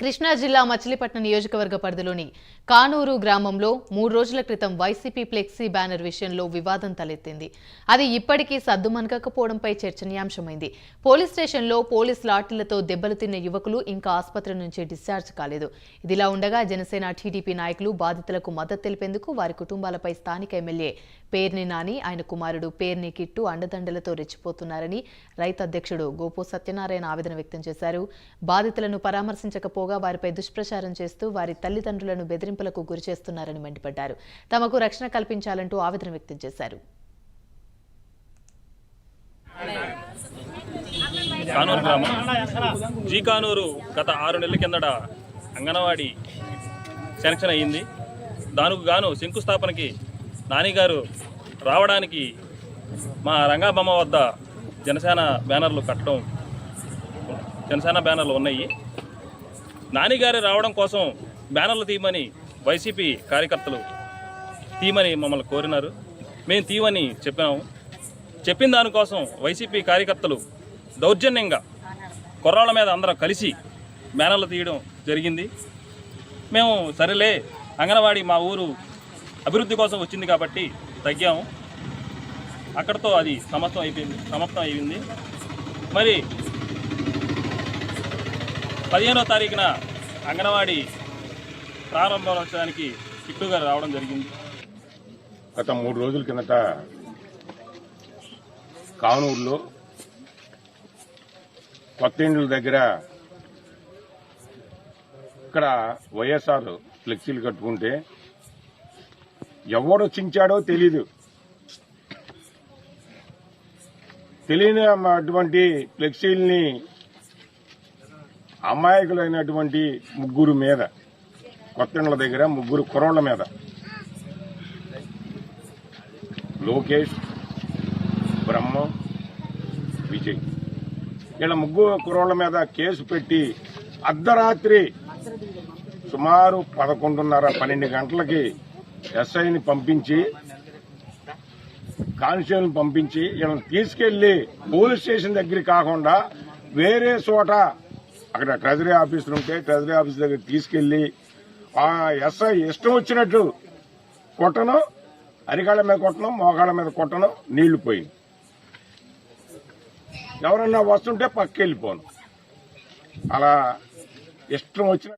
కృష్ణా జిల్లా మచిలీపట్నం నియోజకవర్గ పరిధిలోని కానూరు గ్రామంలో 3 రోజుల క్రితం వైసీపీ ఫ్లెక్సీ బ్యానర్ విషయంలో వివాదం తలెత్తింది. అది ఇప్పటికీ సద్దుమణగకపోవడంపై చర్చనీయాంశమైంది. పోలీస్ స్టేషన్లో పోలీస్ లాఠీలతో దెబ్బలు తిన్న యువకులు ఇంకా ఆసుపత్రి నుంచి డిశ్చార్జ్ కాలేదు. ఇదిలా ఉండగా జనసేన టీడీపీ నాయకులు బాధితులకు మద్దతు తెలిపేందుకు వారి కుటుంబాలపై స్థానిక ఎమ్మెల్యే పేర్ని నాని, ఆయన కుమారుడు పేర్ని కిట్టు అండదండలతో రెచ్చిపోతున్నారని రైతు అధ్యక్షుడు గోపు సత్యనారాయణ ఆవేదన వ్యక్తం చేశారు. బాధితులను పరామర్శించకపోగా వారిపై దుష్ప్రచారం చేస్తూ వారి తల్లిదండ్రులను బెదిరింపులకు గురిచేస్తున్నారని మండిపడ్డారు. తమకు రక్షణ కల్పించాలంటూ ఆవేదన వ్యక్తం చేశారు. కానూరు గ్రామం జీ కానూరు గత 6 నెలల కిందట అంగన్వాడీ శాంక్షన్ అయ్యింది. దానికి గాను శంకుస్థాపనకి నానిగారు రావడానికి మా రంగాబొమ్మ వద్ద జనసేన బ్యానర్లు కట్టడం, జనసేన బ్యానర్లు ఉన్నాయి. నానిగారు రావడం కోసం బ్యానర్లు తీయమని వైసీపీ కార్యకర్తలు తీయమని మమ్మల్ని కోరినారు. మేము తీయమని చెప్పాము. చెప్పిన దానికోసం వైసీపీ కార్యకర్తలు దౌర్జన్యంగా కుర్రాళ్ళ మీద అందరం కలిసి బ్యానర్లు తీయడం జరిగింది. మేము సరేలే, అంగన్వాడీ మా ఊరు అభివృద్ధి కోసం వచ్చింది కాబట్టి తగ్గాము. అక్కడితో అది సమాప్తం అయింది. మరి 15వ తారీఖున అంగన్వాడీ ప్రారంభోత్సవానికి కిట్టు గారు రావడం జరిగింది. గత 3 రోజుల కిందట కానూరులో కొత్త ఇండ్ల దగ్గర ఇక్కడ వైఎస్ఆర్ ఫ్లెక్సీలు కట్టుకుంటే ఎవడు చించాడో తెలీదు. తెలియని అటువంటి ఫ్లెక్సీల్ని అమాయకులైనటువంటి 3 మీద, కొత్త ఇండ్ల దగ్గర 3 కుర్రోళ్ల మీద, లోకేష్, బ్రహ్మం, విజయ్, ఇలా 3 కుర్రోళ్ల మీద కేసు పెట్టి అర్ధరాత్రి సుమారు 11:30-12 గంటలకి ఎస్ఐని పంపించి, కానిస్టేబుల్ని పంపించి వీళ్ళని తీసుకెళ్లి పోలీస్ స్టేషన్ దగ్గర కాకుండా వేరే చోట, అక్కడ ట్రెజరీ ఆఫీసులు ఉంటే ట్రెజరీ ఆఫీస్ దగ్గర తీసుకెళ్లి ఆ ఎస్ఐ ఇష్టం వచ్చినట్టు కొట్టను, అరికాళ్ళ మీద కొట్టను, మోకాళ్ళ మీద కొట్టను, నీళ్లు పోయి ఎవరన్నా వస్తుంటే పక్కకెళ్ళిపోను, అలా ఇష్టం వచ్చిన